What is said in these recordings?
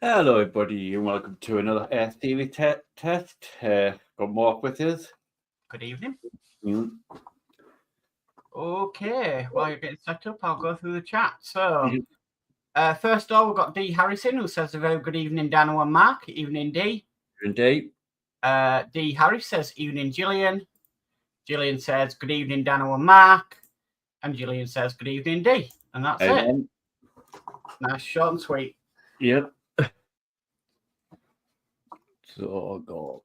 Hello, everybody, and welcome to another STV test. Got Mark with us. Good evening. Mm. Okay, while you're getting set up, I'll go through the chat. So, first of all, we've got D. Harrison, who says a very good evening, Dano and Mark. Evening, D. Indeed. D. Harris says, evening, Gillian. Gillian says, good evening, Dano and Mark. And Gillian says, good evening, D. And that's it. Nice, short and sweet. Yep. So, go.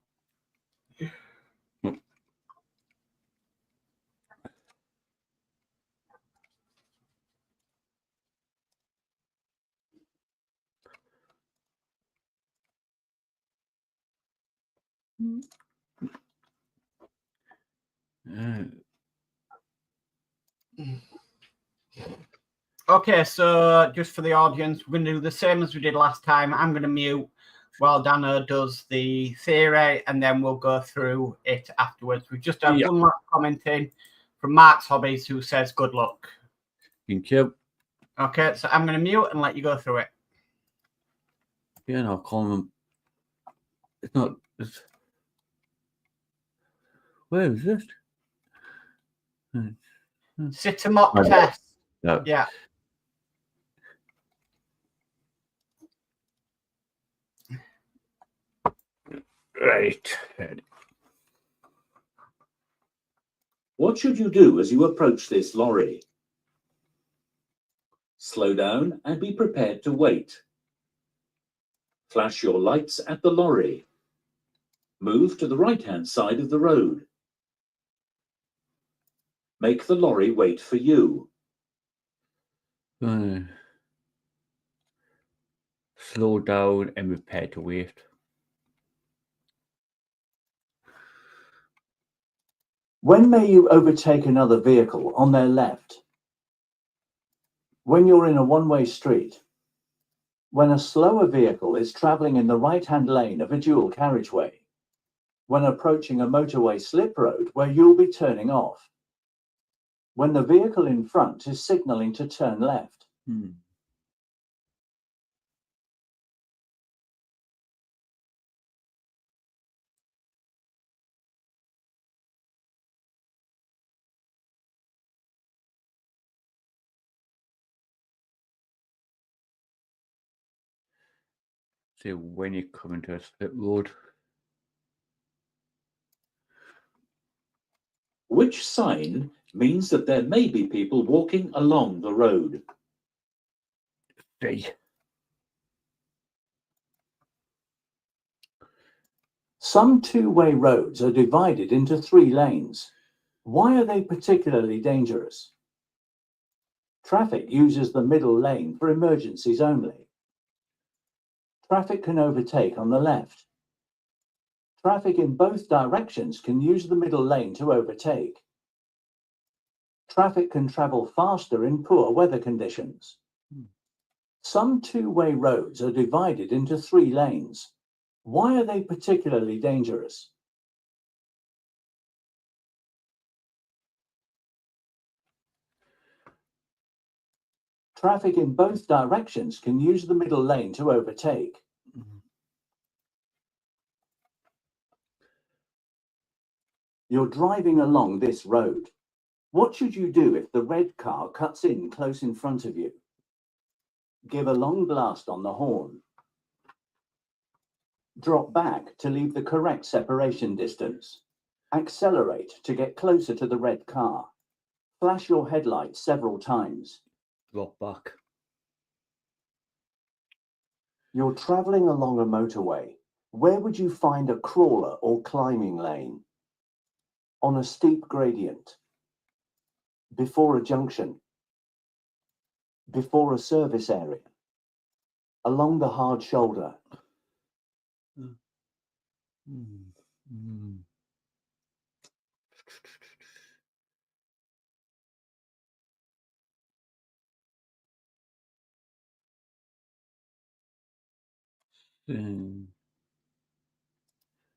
Okay, so just for the audience, we're going to do the same as we did last time. I'm going to mute while Dano does the theory, and then we'll go through it afterwards. We've just had one last comment in from Mark's Hobbies, who says, good luck. Thank you. Okay, so I'm going to mute and let you go through it. Yeah, I'll call him. It's not. Where is it? Citamock test. No. Yeah. Right. What should you do as you approach this lorry? Slow down and be prepared to wait. Flash your lights at the lorry. Move to the right-hand side of the road. Make the lorry wait for you. Slow down and prepare to wait. When may you overtake another vehicle on their left? When you're in a one-way street. When a slower vehicle is traveling in the right-hand lane of a dual carriageway. When approaching a motorway slip road where you'll be turning off. When the vehicle in front is signaling to turn left. So when you come into a slip road. Which sign means that there may be people walking along the road? D. Some two-way roads are divided into 3 lanes. Why are they particularly dangerous? Traffic uses the middle lane for emergencies only. Traffic can overtake on the left. Traffic in both directions can use the middle lane to overtake. Traffic can travel faster in poor weather conditions. Some two-way roads are divided into 3 lanes. Why are they particularly dangerous? Traffic in both directions can use the middle lane to overtake. You're driving along this road. What should you do if the red car cuts in close in front of you? Give a long blast on the horn. Drop back to leave the correct separation distance. Accelerate to get closer to the red car. Flash your headlights several times. Drop back. You're traveling along a motorway. Where would you find a crawler or climbing lane? On a steep gradient. Before a junction. Before a service area. Along the hard shoulder.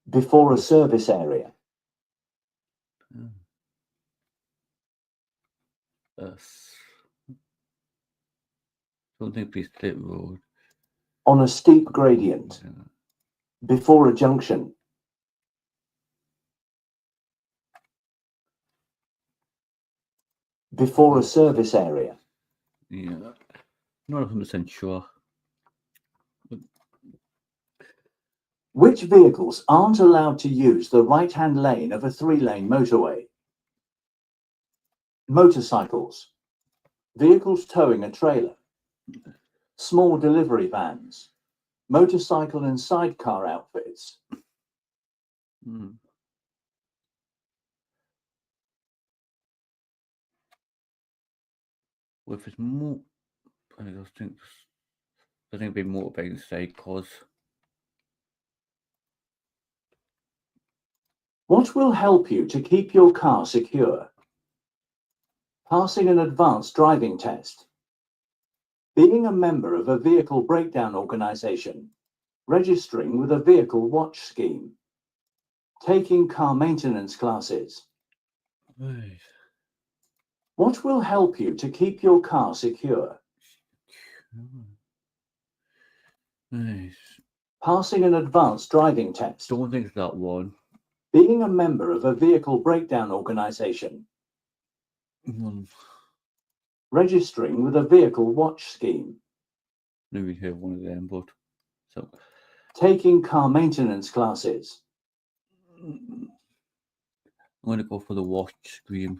Before a service area. Don't think we slip road. on a steep gradient, before a junction, before a service area. Yeah, not 100% sure. Which vehicles aren't allowed to use the right-hand lane of a 3-lane motorway? Motorcycles, vehicles towing a trailer, small delivery vans, motorcycle and sidecar outfits. Well, if it's more, I think it'd be motorbike side cause. What will help you to keep your car secure? Passing an advanced driving test, being a member of a vehicle breakdown organization, registering with a vehicle watch scheme, taking car maintenance classes. Right. What will help you to keep your car secure? Nice. Passing an advanced driving test, Don't think it's that one. being a member of a vehicle breakdown organization, registering with a vehicle watch scheme, Maybe hear one of them, but so taking car maintenance classes. I'm going to go for the watch screen.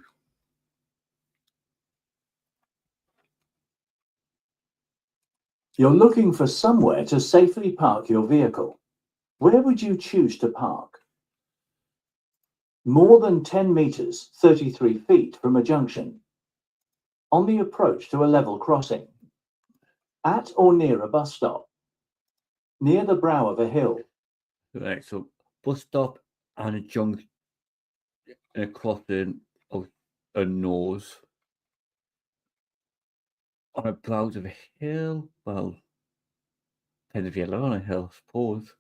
You're looking for somewhere to safely park your vehicle. Where would you choose to park? More than 10 meters, 33 feet from a junction. On the approach to a level crossing. At or near a bus stop. Near the brow of a hill. Right, so bus stop and a junction, a crossing of a nose. On a brows of a hill, well, depends if you live on a hill, I suppose.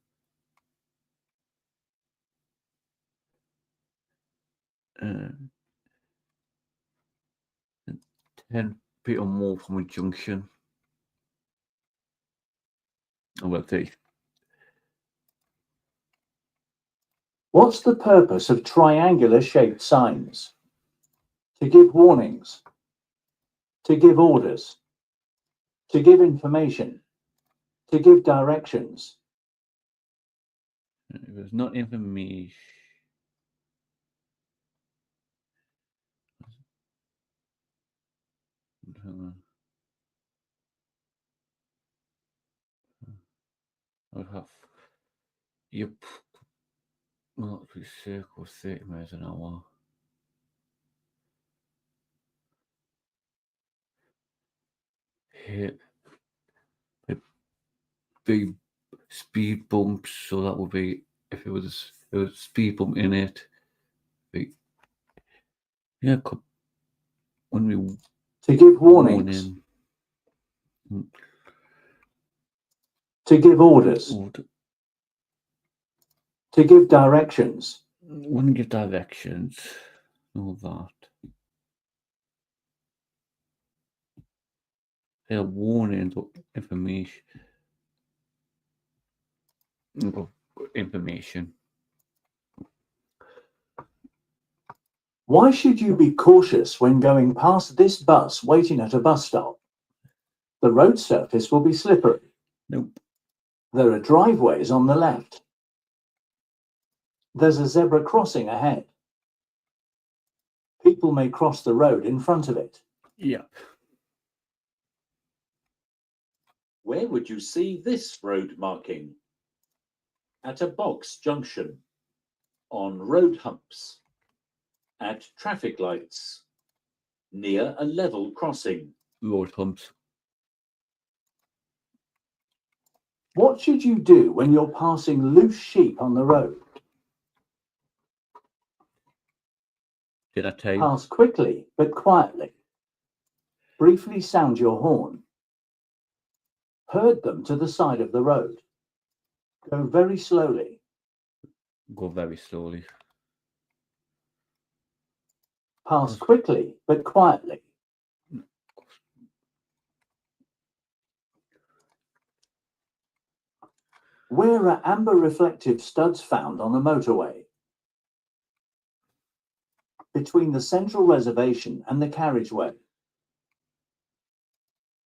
Uh, 10 feet or more from a junction. Oh, well, see. What's the purpose of triangular shaped signs? To give warnings. To give orders. To give information. To give directions. It was not information. I would have. Yep. Not through circle 30 miles an hour. Hit big speed bumps, so that would be if it was a speed bump in it. Yeah, when we to give warnings. To give orders. To give directions. Wouldn't give directions. All that. They're warning information. Information. Why should you be cautious when going past this bus waiting at a bus stop? The road surface will be slippery. Nope. There are driveways on the left. There's a zebra crossing ahead. People may cross the road in front of it. Yep. Where would you see this road marking? At a box junction, on road humps, at traffic lights, near a level crossing. Road humps. What should you do when you're passing loose sheep on the road? Did I tell you? Pass quickly but quietly. Briefly sound your horn. Herd them to the side of the road. Go very slowly. Go very slowly. Pass quickly but quietly. Where are amber reflective studs found on a motorway? Between the central reservation and the carriageway.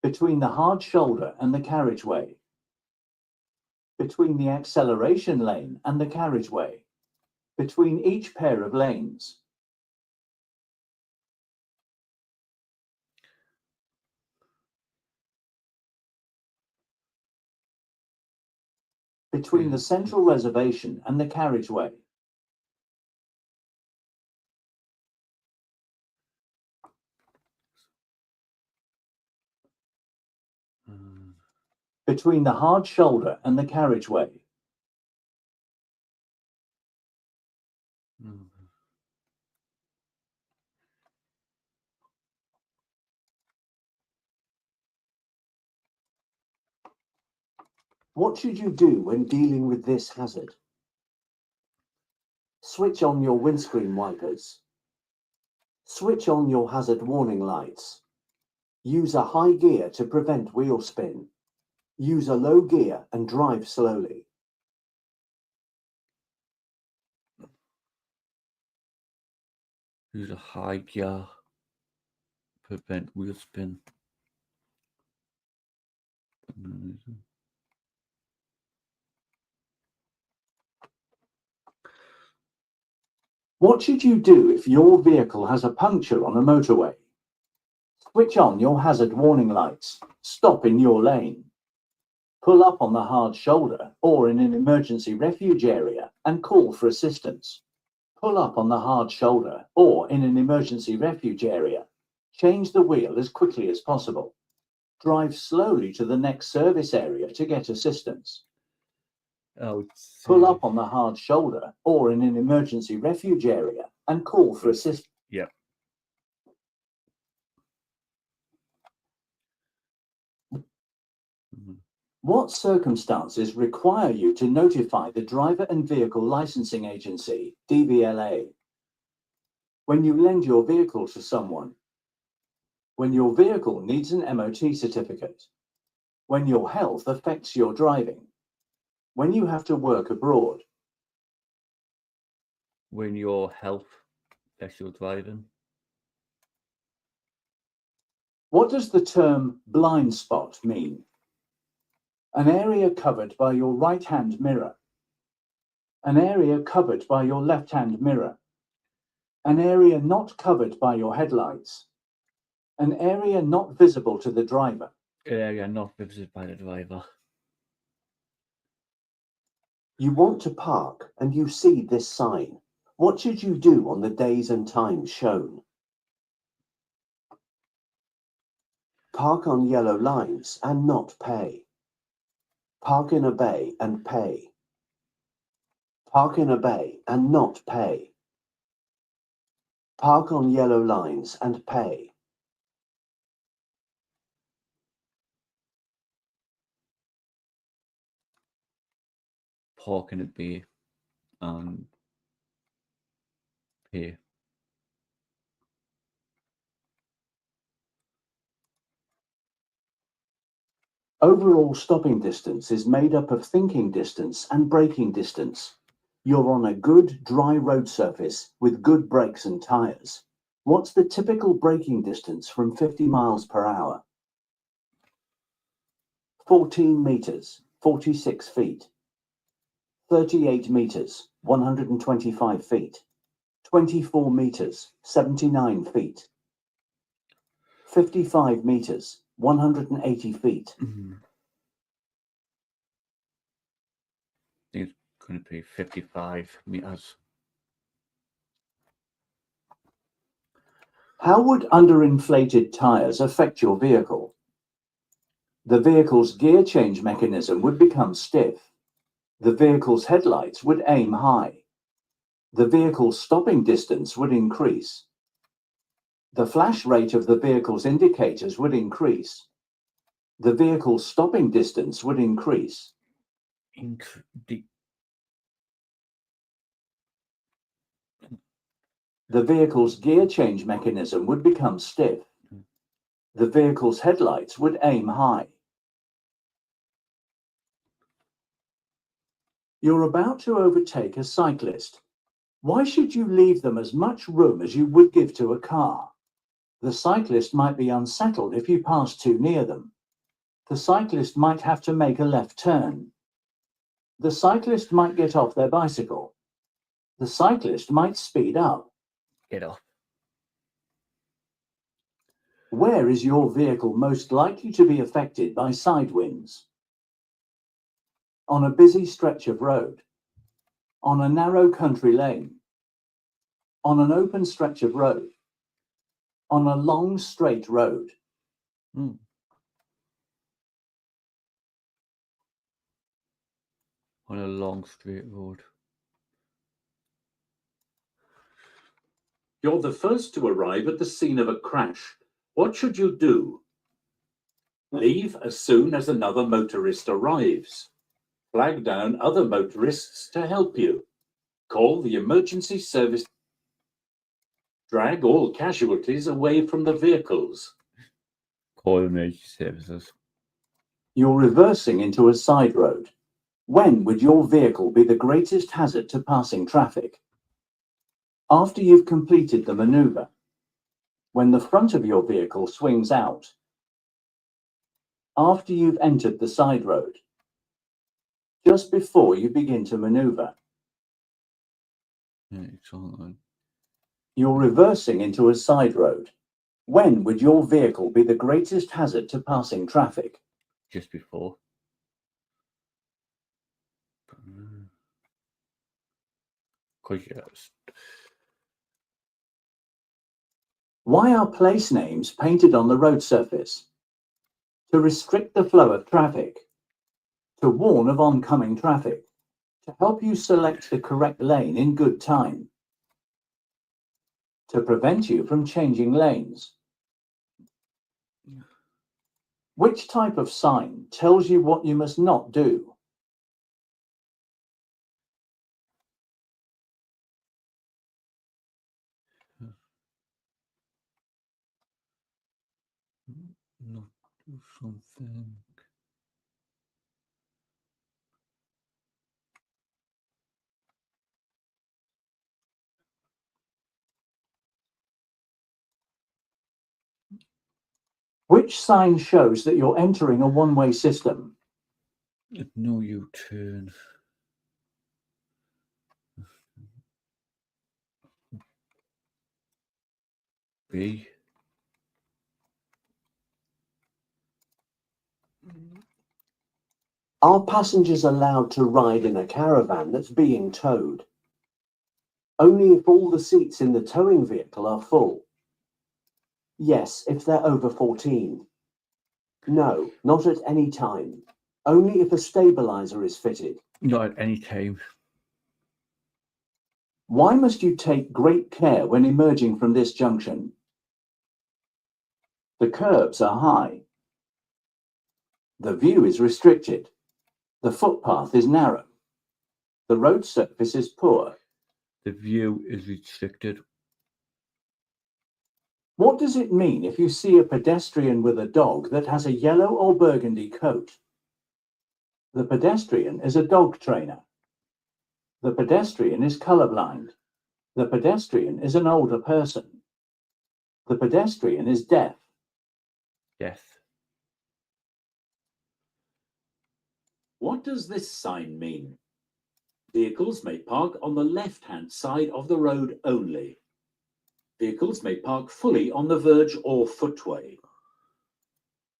Between the hard shoulder and the carriageway. Between the acceleration lane and the carriageway. Between each pair of lanes. Between the central reservation and the carriageway. Between the hard shoulder and the carriageway. What should you do when dealing with this hazard? Switch on your windscreen wipers. Switch on your hazard warning lights. Use a high gear to prevent wheel spin. Use a low gear and drive slowly. Use a high gear. Prevent wheel spin. What should you do if your vehicle has a puncture on a motorway? Switch on your hazard warning lights. Stop in your lane. Pull up on the hard shoulder or in an emergency refuge area and call for assistance. Pull up on the hard shoulder or in an emergency refuge area. Change the wheel as quickly as possible. Drive slowly to the next service area to get assistance. Pull up on the hard shoulder or in an emergency refuge area and call for assistance. Yeah. What circumstances require you to notify the Driver and Vehicle Licensing Agency, DVLA? When you lend your vehicle to someone. When your vehicle needs an MOT certificate. When your health affects your driving. When you have to work abroad. When your health affects your driving. What does the term blind spot mean? An area covered by your right-hand mirror. An area covered by your left-hand mirror. An area not covered by your headlights. An area not visible to the driver. An area not visited by the driver. You want to park and you see this sign. What should you do on the days and times shown? Park on yellow lines and not pay. Park in a bay and pay. Park in a bay and not pay. Park on yellow lines and pay. Park in a bay and pay. Overall stopping distance is made up of thinking distance and braking distance. You're on a good dry road surface with good brakes and tyres. What's the typical braking distance from 50 miles per hour? 14 meters, 46 feet. 38 meters, 125 feet. 24 meters, 79 feet. 55 meters, 180 feet. It's going to be 55 meters. How would underinflated tyres affect your vehicle? The vehicle's gear change mechanism would become stiff. The vehicle's headlights would aim high. The vehicle's stopping distance would increase. The flash rate of the vehicle's indicators would increase. The vehicle's stopping distance would increase. The vehicle's gear change mechanism would become stiff. The vehicle's headlights would aim high. You're about to overtake a cyclist. Why should you leave them as much room as you would give to a car? The cyclist might be unsettled if you pass too near them. The cyclist might have to make a left turn. The cyclist might get off their bicycle. The cyclist might speed up. Get off. Where is your vehicle most likely to be affected by side winds? On a busy stretch of road. On a narrow country lane. On an open stretch of road. On a long straight road. Hmm. On a long straight road. You're the first to arrive at the scene of a crash. What should you do? Leave as soon as another motorist arrives. Flag down other motorists to help you. Call the emergency service. Drag all casualties away from the vehicles. Call emergency services. You're reversing into a side road. When would your vehicle be the greatest hazard to passing traffic? After you've completed the maneuver. When the front of your vehicle swings out. After you've entered the side road. Just before you begin to maneuver. Yeah, exactly. You're reversing into a side road. When would your vehicle be the greatest hazard to passing traffic? Just before. Because yes. Why are place names painted on the road surface? To restrict the flow of traffic. To warn of oncoming traffic. To help you select the correct lane in good time. To prevent you from changing lanes. Which type of sign tells you what you must not do? Not do something. Which sign shows that you're entering a one-way system? No U-turn. B. Are passengers allowed to ride in a caravan that's being towed? Only if all the seats in the towing vehicle are full. Yes, if they're over 14. No, not at any time. Only if a stabilizer is fitted. Not at any time. Why must you take great care when emerging from this junction? The curbs are high. The view is restricted. The footpath is narrow. The road surface is poor. The view is restricted. What does it mean if you see a pedestrian with a dog that has a yellow or burgundy coat? The pedestrian is a dog trainer. The pedestrian is colorblind. The pedestrian is an older person. The pedestrian is deaf. Death. What does this sign mean? Vehicles may park on the left-hand side of the road only. Vehicles may park fully on the verge or footway.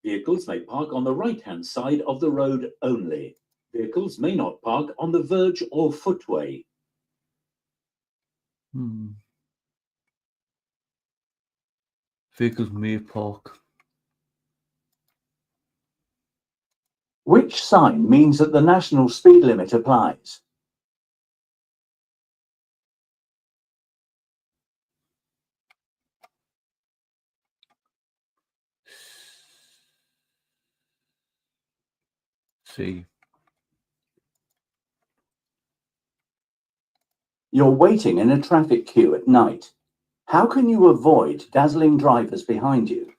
Vehicles may park on the right-hand side of the road only. Vehicles may not park on the verge or footway. Vehicles may park. Which sign means that the national speed limit applies? C. You're waiting in a traffic queue at night. How can you avoid dazzling drivers behind you?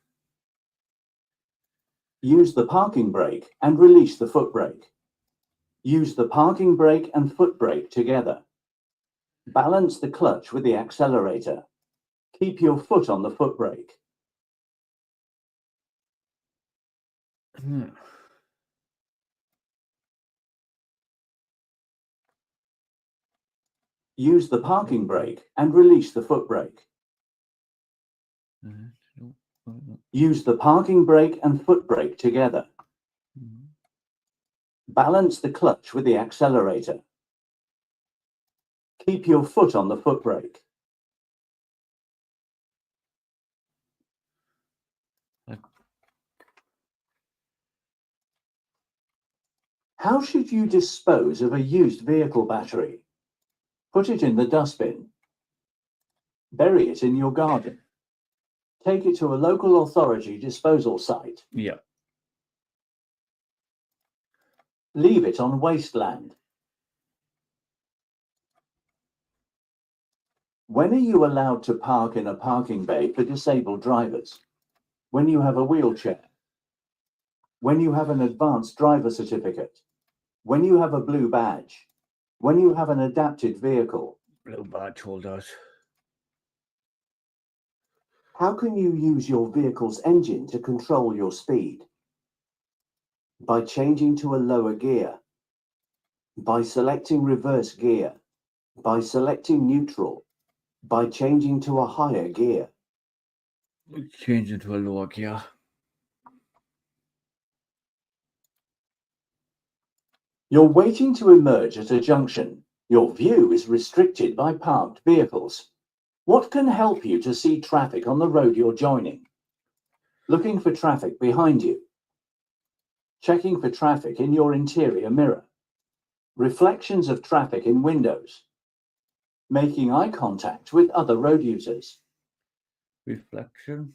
Use the parking brake and release the foot brake. Use the parking brake and foot brake together. Balance the clutch with the accelerator. Keep your foot on the foot brake. Use the parking brake and release the foot brake. Use the parking brake and foot brake together. Balance the clutch with the accelerator. Keep your foot on the foot brake. How should you dispose of a used vehicle battery? Put it in the dustbin. Bury it in your garden. Take it to a local authority disposal site. Yeah. Leave it on wasteland. When are you allowed to park in a parking bay for disabled drivers? When you have a wheelchair. When you have an advanced driver certificate. When you have a blue badge. When you have an adapted vehicle. Blue badge holders. How can you use your vehicle's engine to control your speed? By changing to a lower gear. By selecting reverse gear. By selecting neutral. By changing to a higher gear. Change into a lower gear. You're waiting to emerge at a junction. Your view is restricted by parked vehicles. What can help you to see traffic on the road you're joining? Looking for traffic behind you. Checking for traffic in your interior mirror. Reflections of traffic in windows. Making eye contact with other road users. Reflection.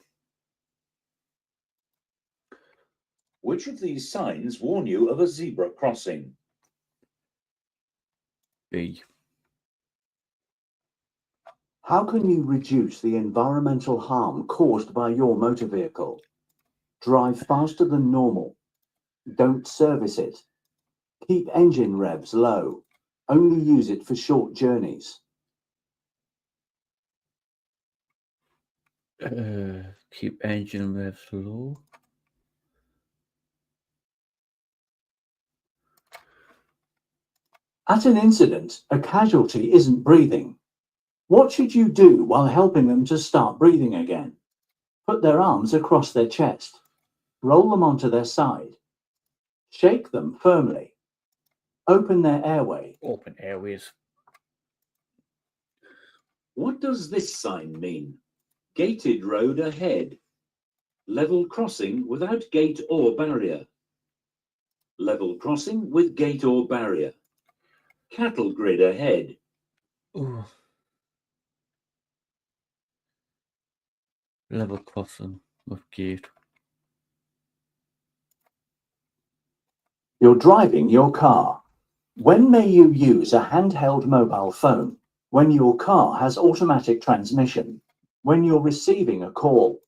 Which of these signs warn you of a zebra crossing? B. How can you reduce the environmental harm caused by your motor vehicle? Drive faster than normal. Don't service it. Keep engine revs low. Only use it for short journeys. Keep engine revs low. At an incident, a casualty isn't breathing. What should you do while helping them to start breathing again? Put their arms across their chest. Roll them onto their side. Shake them firmly. Open their airway. Open airways. What does this sign mean? Gated road ahead. Level crossing without gate or barrier. Level crossing with gate or barrier. Cattle grid ahead. Ooh. Level crossing with gate. You're driving your car. When may you use a handheld mobile phone? When your car has automatic transmission. When you're receiving a call.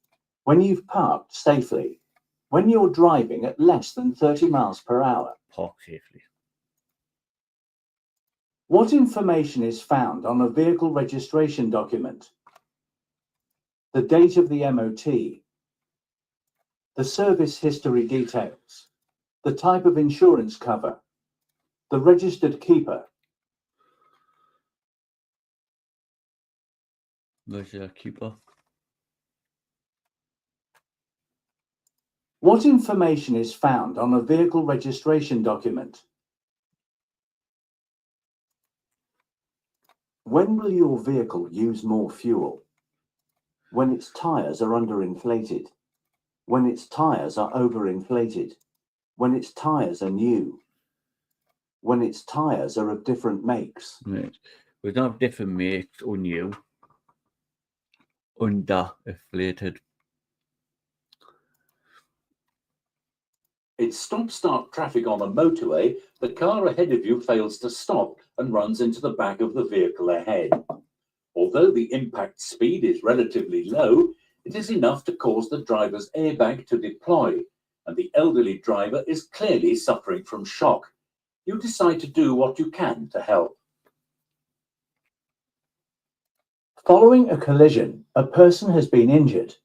When you've parked safely. When you're driving at less than 30 miles per hour. Park safely. What information is found on a vehicle registration document? The date of the MOT. The service history details. The type of insurance cover. The registered keeper. Registered keeper. What information is found on a vehicle registration document? When will your vehicle use more fuel? When its tyres are underinflated. When its tyres are overinflated. When its tyres are new. When its tyres are of different makes. Right. We don't have different makes or new. Underinflated. It's stop-start traffic on a motorway. The car ahead of you fails to stop and runs into the back of the vehicle ahead. Although the impact speed is relatively low, it is enough to cause the driver's airbag to deploy, and the elderly driver is clearly suffering from shock. You decide to do what you can to help. Following a collision, a person has been injured.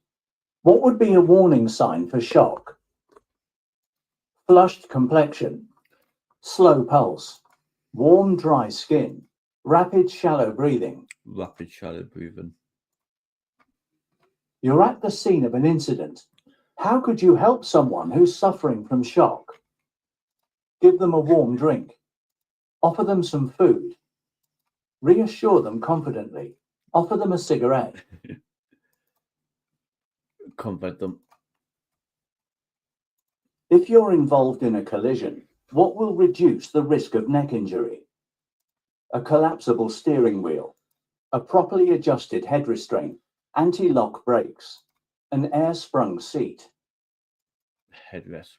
What would be a warning sign for shock? Flushed complexion, slow pulse, warm, dry skin, rapid, shallow breathing. Rapid shallow breathing. You're at the scene of an incident. How could you help someone who's suffering from shock? Give them a warm drink. Offer them some food. Reassure them confidently. Offer them a cigarette. Comfort them. If you're involved in a collision, what will reduce the risk of neck injury? A collapsible steering wheel, a properly adjusted head restraint, anti-lock brakes, an air-sprung seat. Headrest.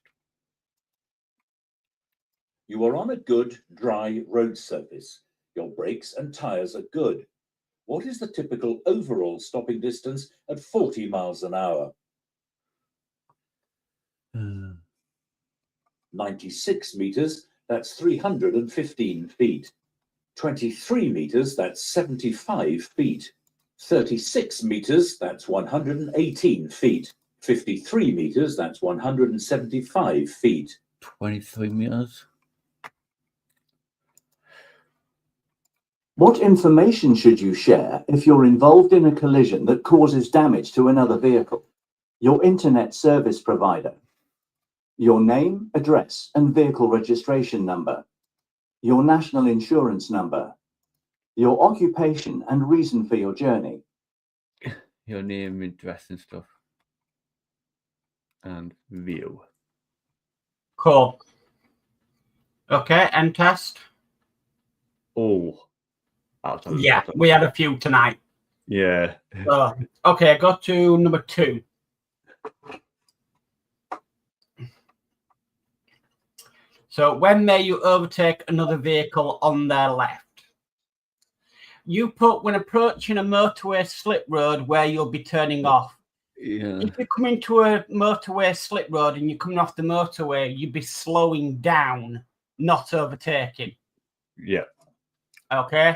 You are on a good, dry road surface. Your brakes and tyres are good. What is the typical overall stopping distance at 40 miles an hour? 96 meters, that's 315 feet. 23 meters, that's 75 feet. 36 meters, that's 118 feet. 53 meters, that's 175 feet. 23 meters. What information should you share if you're involved in a collision that causes damage to another vehicle? Your internet service provider. Your name, address, and vehicle registration number. Your national insurance number. Your occupation and reason for your journey. Your name, address, and stuff. And view. Cool. Okay, end test. Oh. Yeah, we had a few tonight. Yeah. Okay, go to number 2. So, when may you overtake another vehicle on their left? You put when approaching a motorway slip road where you'll be turning off. Yeah. If you come into a motorway slip road and you're coming off the motorway, you'd be slowing down, not overtaking. Yeah. Okay.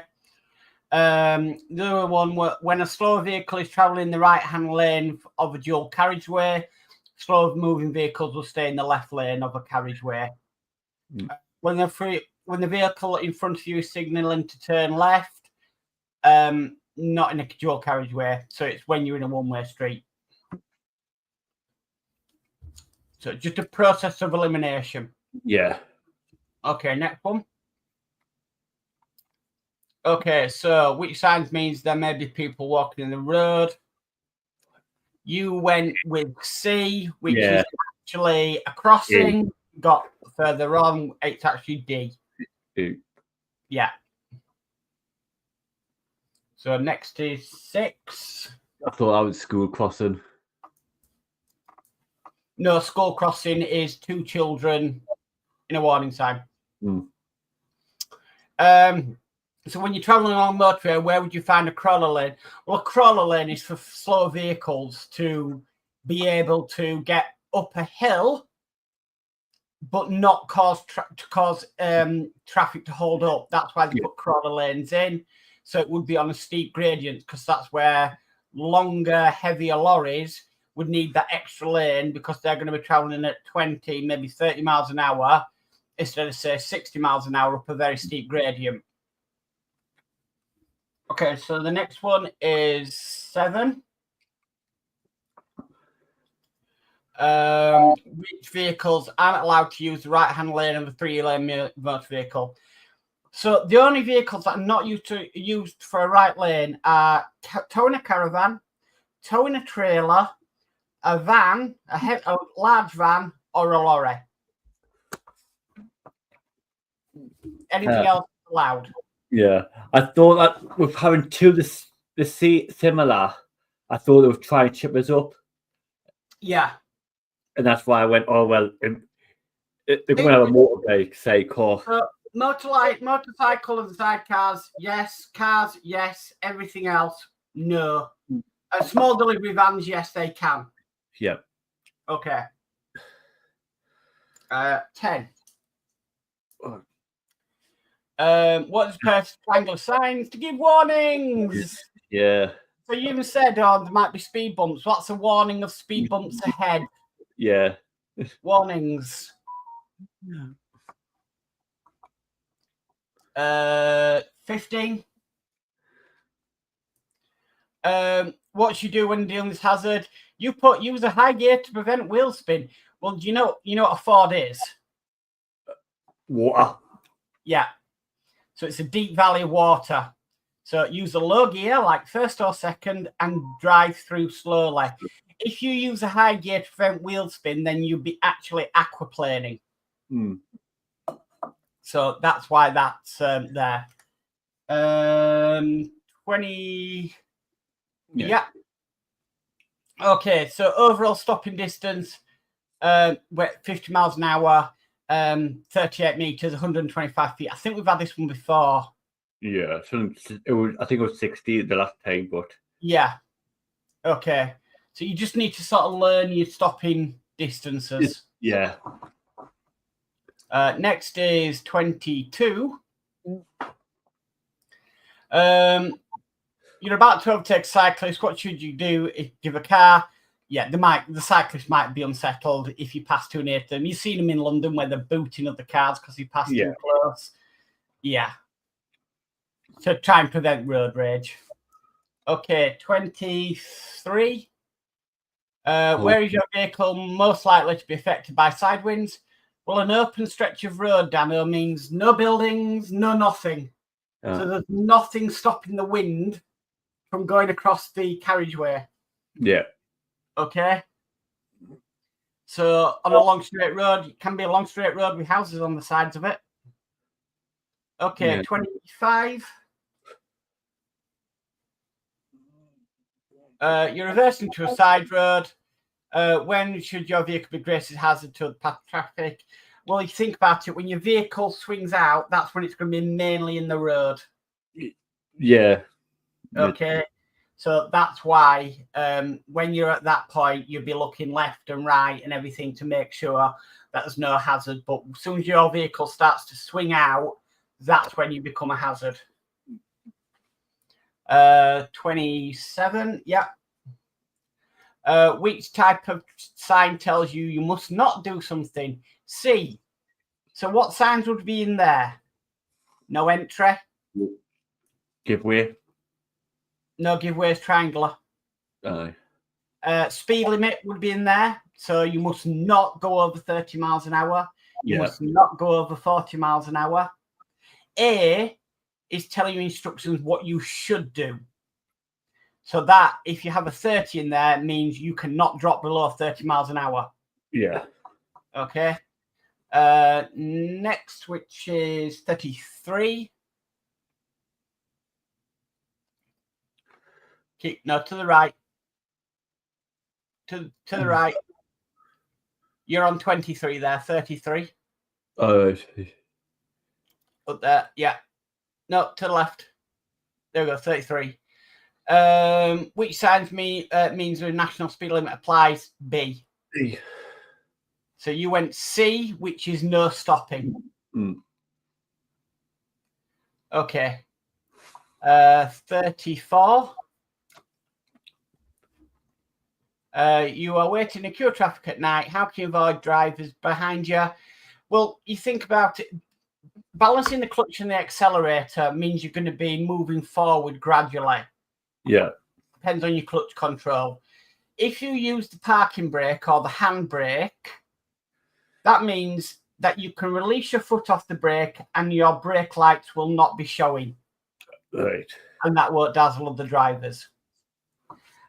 The other one, when a slower vehicle is traveling in the right-hand lane of a dual carriageway, slow-moving vehicles will stay in the left lane of a carriageway. When the vehicle in front of you is signalling to turn left, not in a dual carriageway, so it's when you're in a one-way street. So just a process of elimination. Yeah. Okay, next one. Okay, so which signs means there may be people walking in the road. You went with C, which is actually a crossing. Got further on, it's actually D. Yeah. So next is 6. I thought I was school crossing. No, school crossing is 2 children in a warning sign. So when you're traveling along motorway, where would you find a crawler lane? Well, a crawler lane is for slow vehicles to be able to get up a hill, but not cause traffic to hold up. That's why they put crawler lanes in. So it would be on a steep gradient, because that's where longer, heavier lorries would need that extra lane, because they're going to be traveling at 20, maybe 30 miles an hour, instead of, say, 60 miles an hour up a very steep gradient. Okay, so the next one is 7. Which vehicles aren't allowed to use the right-hand lane of a 3-lane motor vehicle? So the only vehicles that are not used for a right lane are towing a caravan, towing a trailer, a van, a large van, or a lorry. Anything else allowed? Yeah, I thought that with having two the seat similar, I thought they would try and chip us up. Yeah. And that's why I went, oh, well, they're going to have a motorbike, say, course. Motorcycle and sidecars, yes. Cars, yes. Everything else, no. Small delivery vans, yes, they can. Yeah. Okay. 10. What's best triangular signs to give warnings? Yeah. So you even said, oh, there might be speed bumps. What's a warning of speed bumps ahead? Yeah. Warnings. 15. What you do when dealing with hazard? Use a high gear to prevent wheel spin. Well, do you know what a Ford is? Water. Yeah. So it's a deep valley of water. So use a low gear, like first or second, and drive through slowly. If you use a high gear to prevent wheel spin, then you'll be actually aquaplaning. So that's why that's there. 20. Yeah. Okay, so overall stopping distance, we're 50 miles an hour, 38 meters, 125 feet. I think we've had this one before. Yeah, so I think it was 60 the last time, but yeah. Okay, so you just need to sort of learn your stopping distances. Yeah. Next is 22. You're about to overtake a cyclist. What should you do if you give a car? Yeah, the cyclist might be unsettled if you pass too near to them. You've seen them in London where they're booting other cars because you passed too close. Yeah. So try and prevent road rage. Okay, 23. Where is your vehicle most likely to be affected by side winds? Well, an open stretch of road, Dano, means no buildings, no nothing. So there's nothing stopping the wind from going across the carriageway. Yeah. Okay. So on a long straight road, it can be a long straight road with houses on the sides of it. Okay, 25. You're reversing to a side road. When should your vehicle be graded hazard to the path of traffic? Well, you think about it, when your vehicle swings out, that's when it's going to be mainly in the road. Yeah. Okay. So that's why when you're at that point, you'll be looking left and right and everything to make sure that there's no hazard. But as soon as your vehicle starts to swing out, that's when you become a hazard. 27. Yeah. Which type of sign tells you must not do something? C. So what signs would be in there? No entry. Give way. No giveaways, triangular. Speed limit would be in there. So you must not go over 30 miles an hour. You must not go over 40 miles an hour. A is telling you instructions what you should do. So that if you have a 30 in there, means you cannot drop below 30 miles an hour. Yeah. Okay. Next, which is 33. Keep to the right. To the right. You're on 23 there, 33. Up there, yeah. No, to the left. There we go, 33. Which signs means the national speed limit applies? B. So you went C, which is no stopping. Okay. 34. You are waiting in queue traffic at night. How can you avoid drivers behind you? Well, you think about it. Balancing the clutch and the accelerator means you're going to be moving forward gradually. Yeah. Depends on your clutch control. If you use the parking brake or the hand brake, that means that you can release your foot off the brake and your brake lights will not be showing. Right. And that won't dazzle other drivers.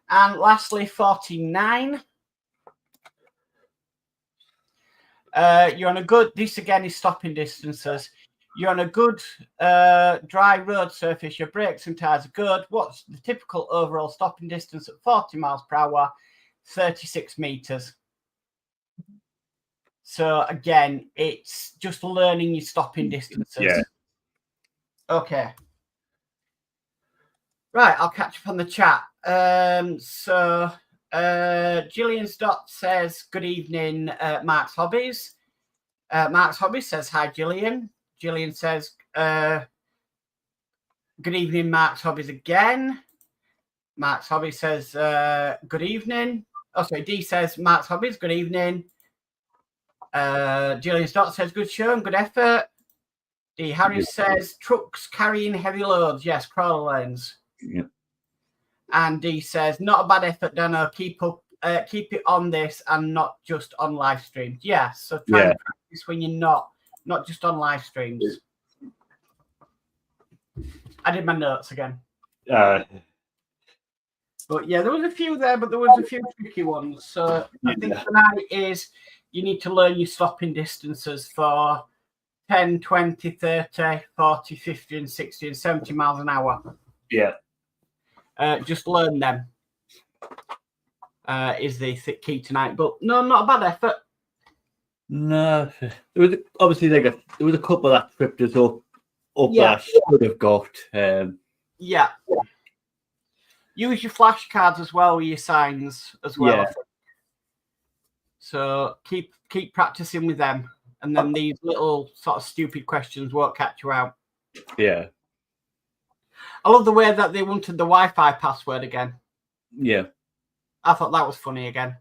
And lastly, 49. You're on a good, this again is stopping distances. You're on a good dry road surface. Your brakes and tyres are good. What's the typical overall stopping distance at 40 miles per hour? 36 meters. So again, it's just learning your stopping distances. Yeah. Okay. Right, I'll catch up on the chat. Gillian Stott says, good evening, Mark's Hobbies. Mark's Hobbies says, hi, Gillian. Gillian says, Good evening, Mark's Hobbies again. Mark's Hobbies says, good evening. Oh, sorry, D says, Mark's Hobbies, good evening. Julian Stott says, good show and good effort. D. Harris says, trucks carrying heavy loads. Yes, crawler lanes. Yeah. And D says, not a bad effort, Dano. Keep it on this and not just on live streams. Yeah, so try and practice when you're not just on live streams. I did my notes again. But yeah, there was a few there, but there was a few tricky ones. So I think tonight is you need to learn your stopping distances for 10, 20, 30, 40, 50, and 60, and 70 miles an hour. Yeah. Just learn them is the key tonight. But no, not a bad effort. No. There was obviously there was a couple that tripped us up that I should have got. Yeah. Use your flashcards as well with your signs as well. Yeah. So keep practicing with them, and then these little sort of stupid questions won't catch you out. Yeah. I love the way that they wanted the Wi-Fi password again. Yeah. I thought that was funny again.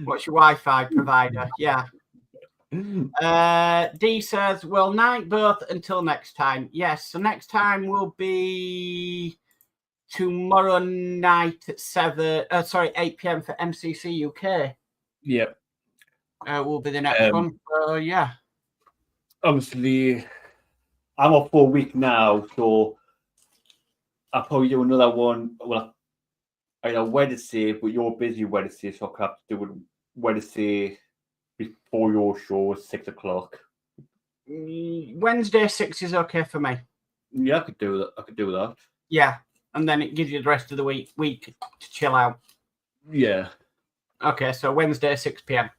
What's your Wi-Fi provider? Yeah. D says, well, night both until next time. Yes, so next time will be tomorrow night at 8 p.m. for MCC UK. Yep. Will be the next one. So yeah. Obviously, I'm off for a week now, so I'll probably do another one. Well, I know Wednesday, but you're busy Wednesday, so I'll have to do it Wednesday before your show at 6 o'clock. Wednesday 6 is okay for me. Yeah, I could do that. Yeah, and then it gives you the rest of the week to chill out. Yeah. Okay, so Wednesday 6 p.m.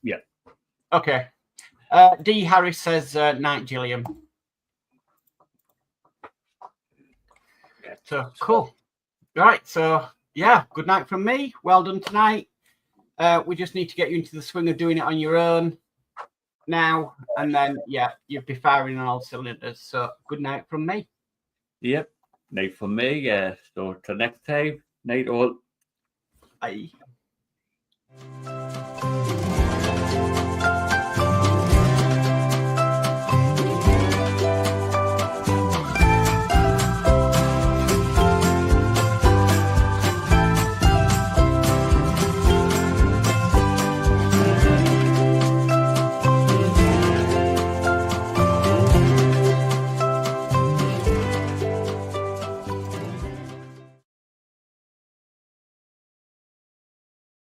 Yeah. Okay. D. Harris says night, Gilliam. So cool. Right, so yeah, good night from me. Well done tonight. We just need to get you into the swing of doing it on your own now, and then you'll be firing on all cylinders. So good night from me. Yep. Night from me. Yeah. So till next time. Night all. Bye.